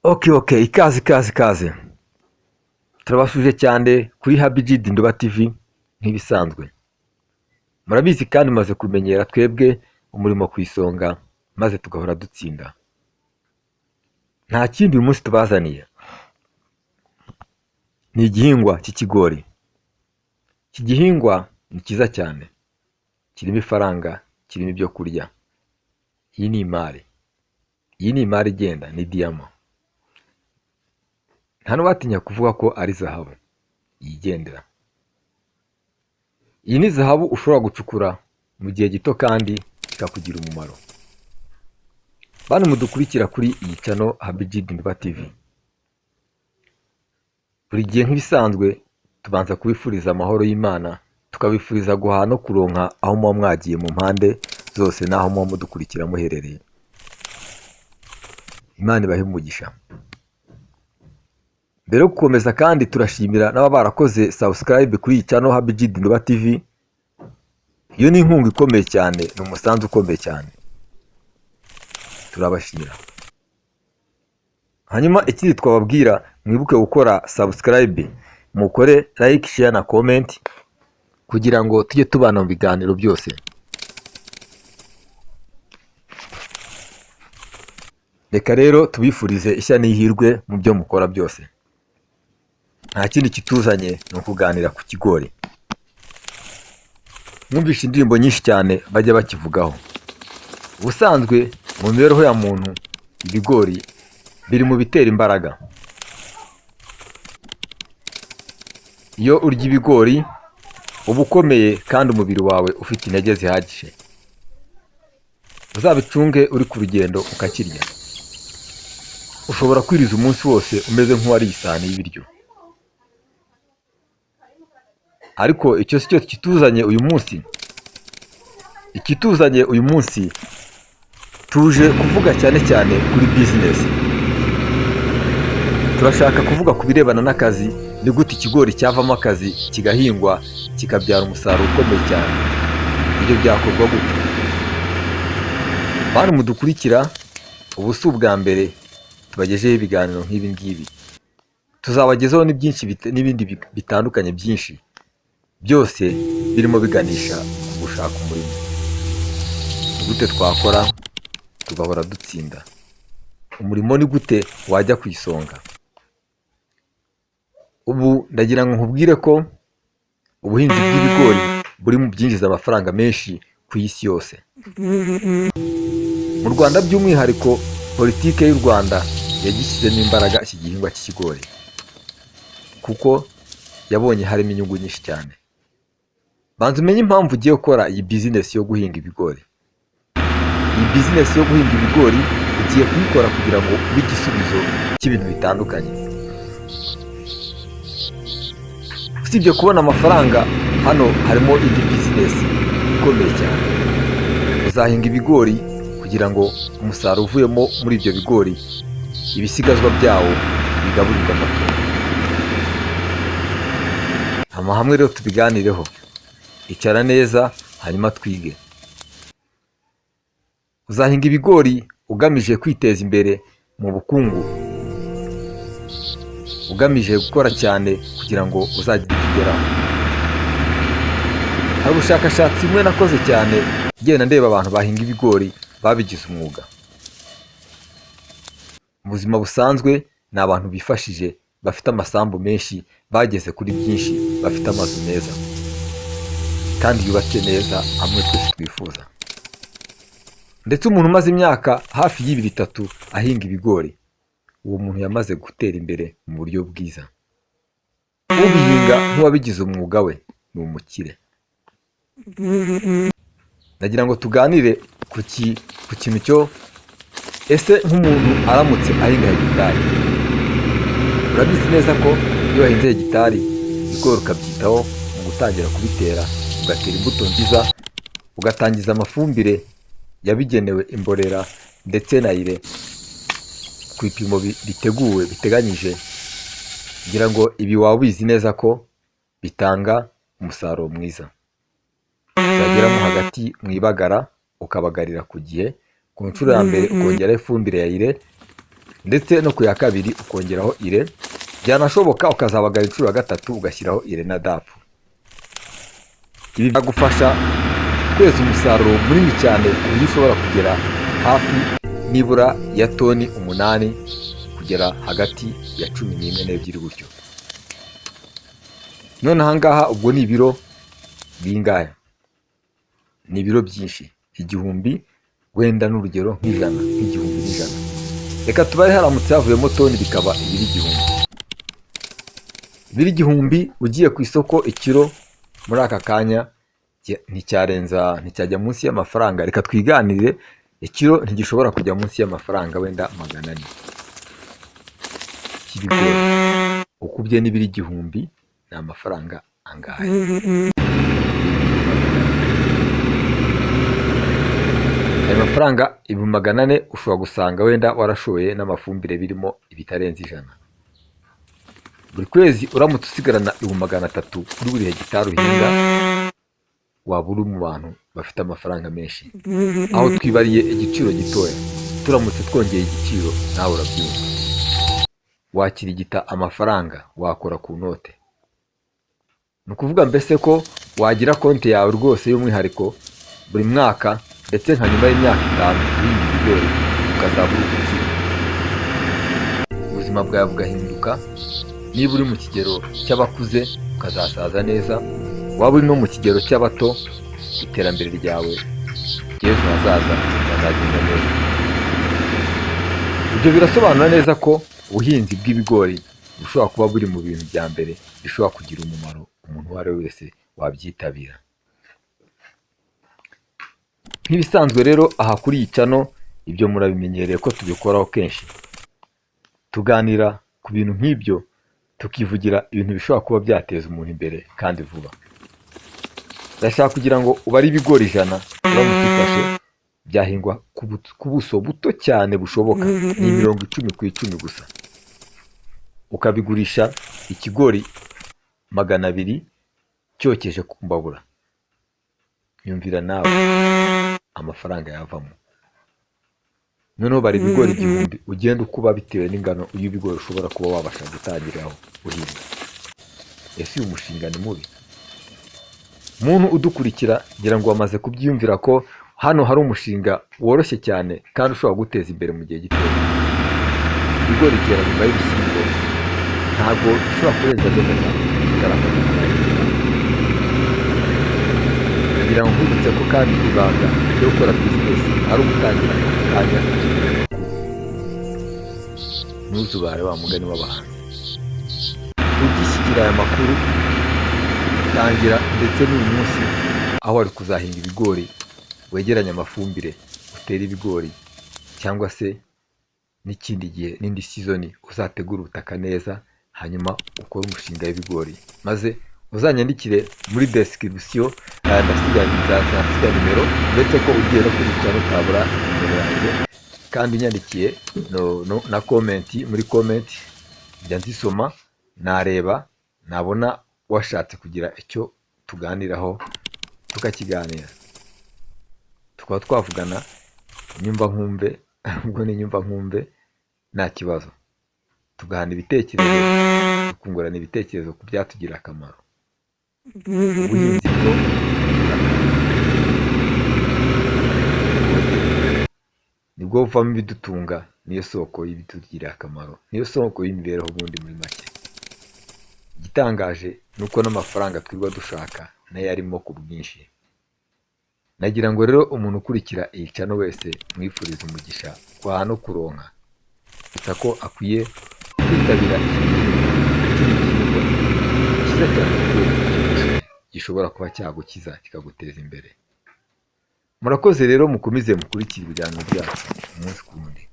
Okay, ikaze turabasuje cyane kuri Habijid Nduba TV nk'ibisanzwe. Murabizi kandi maze kumenyera twebwe umurimo ku isonga maze tugahora dutsinda. Nta kindi uyu munsi tubazaniye, ni igihingwa cy'ikigori. Iki gihingwa ni cyiza cyane, kirimo ifaranga, kirimo ibyo kurya. Iyi ni imari igenda, ni diyama. Nta n'uwatinya kuvuga ko ari zahabu yigendera. Iyi ni zahabu ushobora gucukura mu gihe gito kandi ikakugira umumaro. Bantu mudukurikira kuri iyi channel Habijid Nduba TV, buri gihe nk'ibisanzwe tubanza kubifuriza amahoro y'Imana, tukabifuriza guhaha no kuronka aho muba mwagiye mu mpande zose n'aho muba mudukurikira muherereye. Imana ibahe umugisha. Mbere yo gukomeza kandi turashimira n'aba barakoze subscribe kuri iyi channel Habijid Nduba TV. Iyo ni inkunga ikomeye cyane, ni umusanzu ukomeye cyane, turabashimira. Hanyuma ikindi twababwira, mwibuke gukora subscribe, mukore like, share na comment kugira ngo tujye tubana mu biganiro byose. Reka rero tubifurize ishya n'ihirwe mu byo mukora byose. Nta kindi kituzanye ni ukuganira ku kigori. Mwumvishe indirimbo nyinshi cyane bajya bakivugaho. Ubusanzwe mu mibereho ya muntu, ibigori biri mu bitera imbaraga. Iyo urya ibigori uba ukomeye kandi umubiri wawe ufite intege zihagije. Uzabicunge uri ku rugendo ukakirya, ushobora kwiriza umunsi wose umeze nk'uwariye isahani y'ibiryo. Ariko icyo si cyo kituzanye uyu munsi. Ikituzanye uyu munsi, tuje kuvuga cyane cyane kuri business. Turashaka kuvuga ku birebana n'akazi, ni gute ikigori cyavamo akazi kigahingwa kikabyara umusaruro ukomeye cyane. Ibyo byakorwa gute? Bantu mudukurikira, ubu si ubwa mbere tubagejeho ibiganiro nk'ibi ngibi. Tuzabagezaho n'ibindi bitandukanye byinshi, byose birimo biganisha ku gushaka umurimo. Ni gute twakora tugahora dutsinda? Umurimo ni gute wajya ku isonga? Ubu ndagira ngo nkubwire ko ubuhinzi bw'ibigori buri mu byinjiza amafaranga menshi ku isi yose. Mu Rwanda by'umwihariko, politike y'u Rwanda yagishyizemo imbaraga iki gihingwa cy'ikigori, kuko yabonye harimo inyungu nyinshi cyane. Banza umenye impamvu ugiye gukora iyi business yo guhinga ibigori. Iyi business yo guhinga ibigori ugiye kuyikora kugira ngo ube igisubizo cy'ibintu bitandukanye. Usibye kubona amafaranga, hano harimo indi business ikomeye cyane. Uzahinga ibigori kugira ngo umusaruro uvuyemo muri ibyo bigori, ibisigazwa byawo bigaburirwa amatungo. Hamwe rero tubiganireho. Icara neza hanyuma twige. Uzahinga ibigori ugamije kwiteza imbere mu bukungu, ugamije gukora cyane kugira ngo uzagire icyo ugeraho. Hari ubushakashatsi bumwe nakoze cyane ngenda ndeba abantu bahinga ibigori babigize umwuga. Mu buzima busanzwe ni abantu bifashije, bafite amasambu menshi, bageze kuri byinshi, bafite amazu meza kandi yubatse neza, amwe twese twifuza. Ndetse umuntu umaze imyaka hafi y'2-3 ahinga ibigori, uwo muntu yamaze gutera imbere mu buryo bwiza. Ubihinga nk'uwabigize umwuga we ni umukire. Nagira ngo tuganire ku kintu cyo, ese nk'umuntu aramutse ahinga hegitari, urabizi neza ko iyo wahinze hegitari ibigori ukabyitaho mu gutangira kubitera, ugatera imbuto nziza, ugatangiza amafumbire yabigenewe, imborera ndetse na ire ku bipimo biteguwe biteganyije, kugira ngo ibi waba ubizi neza ko bitanga umusaruro mwiza. Uzageramo hagati mu ibagara, ukabagarira ku gihe, ku nshuro ya mbere ukongeraho ifumbire ya ire, ndetse no ku ya kabiri ukongeraho ire, byanashoboka ukazabagara inshuro ya gatatu ugashyiraho ire na dapu. Ibi byagufasha kweza umusaruro munini cyane ku buryo ushobora kugera hafi nibura ya toni 8 kugera hagati ya 11 n'ebyiri gutyo. None ahangaha ubwo ni ibiro bingahe? Ni ibiro byinshi, 1000 wenda n'urugero nk'ijana, nk'igihumbi n'ijana. Reka tubare haramutse havuyemo toni bikaba ibiri 1000. Ibiri 1000 ugiye ku isoko ikiro muri aka kanya nticyajya munsi y'amafaranga. Reka twiganire, ikiro ntigishobora kujya munsi y'amafaranga wenda 400 cy'ibigori. Ukubye n'ibiri 1000 ni amafaranga angahe? Ayo mafaranga 400 ushobora gusanga wenda warashoye n'amafumbire birimo ibitarenze 100. Buri kwezi uramutse usigarana 300 kuri buri hegitari uhinga, waba uri mu bantu bafite amafaranga menshi. Aho twibariye igiciro gitoya, turamutse twongeye igiciro nawe urabyumva. Wakirigita amafaranga wakora ku note. Ni ukuvuga mbese ko wagira konti yawe rwose y'umwihariko buri mwaka, ndetse nka nyuma y'imyaka 5 uhinga ibigori ukazabura ubukire. Ubuzima bwawe bugahinduka. Niba uri mu kigero cy'abakuze ukazasaza neza, waba uri no mu kigero cy'abato, iterambere ryawe ry'ejo hazaza rizagenda neza. Ibyo birasobanura neza ko ubuhinzi bw'ibigori bushobora kuba buri mu bintu bya mbere bishobora kugira umumaro umuntu uwo ari we wese wabyitabira. Nk'ibisanzwe rero aha kuri iyi channel ibyo murabimenyereye ko tubikoraho kenshi. Tuganira ku bintu nk'ibyo, tukivugira ibintu bishobora kuba byateza umuntu imbere kandi vuba. Ndashaka kugira ngo ubare ibigori 100 uramutse ufashe byahingwa ku buso buto cyane bushoboka, ni 10 ku 10 gusa. Ukabigurisha ikigori 200 cyokeje ku mbabura. Yumvira nawe amafaranga yavamo. Noneho bari ibigori 1000 ugenda ukuba bitewe n'ingano y'ibigori ushobora kuba wabasha gutangiraho uhinga. Ese uyu mushinga ni mubi? Muntu udukurikira ngira ngo wamaze kubyiyumvira ko hano hari umushinga woroshye cyane kandi ushobora guteza imbere mu gihe gito. Ibigori byera nyuma y'ibishyimbo, ntabwo ushobora kurenza garama. Kugira ngo nkubitse ko kandi ibanga ryo gukora business ari ugutangira akanya. Ntuzubare wa mugani w'abantu. Ugishyikira aya makuru tangira ndetse n'uyu munsi aho ari kuzahinga ibigori, wegeranya amafumbire utera ibigori, cyangwa se n'ikindi gihe n'indi season uzategura ubutaka neza, hanyuma ukora umushinga w'ibigori. Maze uzanyandikire muri description ndasiga nimero, ndetse ko ugiye no kurikira utabura nimero yanjye, kandi unyandikiye na comment muri comment njya nzisoma, nareba nabona washatse kugira icyo tuganiraho tukakiganira, tukaba twavugana nyumva nkumve. Ubwo ni nyumva nkumve nta kibazo, tugahana ibitekerezo, tukungurana ibitekerezo ku byatugira akamaro. Ubuhinzi bwo nibwo buvamo ibidutunga, niyo soko y'ibitugirira akamaro, niyo soko y'imibereho ubundi muri make. Igitangaje ni uko n'amafaranga twirwa dushaka nayo arimo ku bwinshi. Nagira ngo rero umuntu ukurikira iyi channel wese mwifuriza umugisha kwa no kuronka, gusa ko akwiye kwitabira cyiza cyane gishobora kuba cyagukiza kikaguteza imbere. Murakoze rero, mukomeze mukurikira ibiganiro byacu umunsi ku wundi.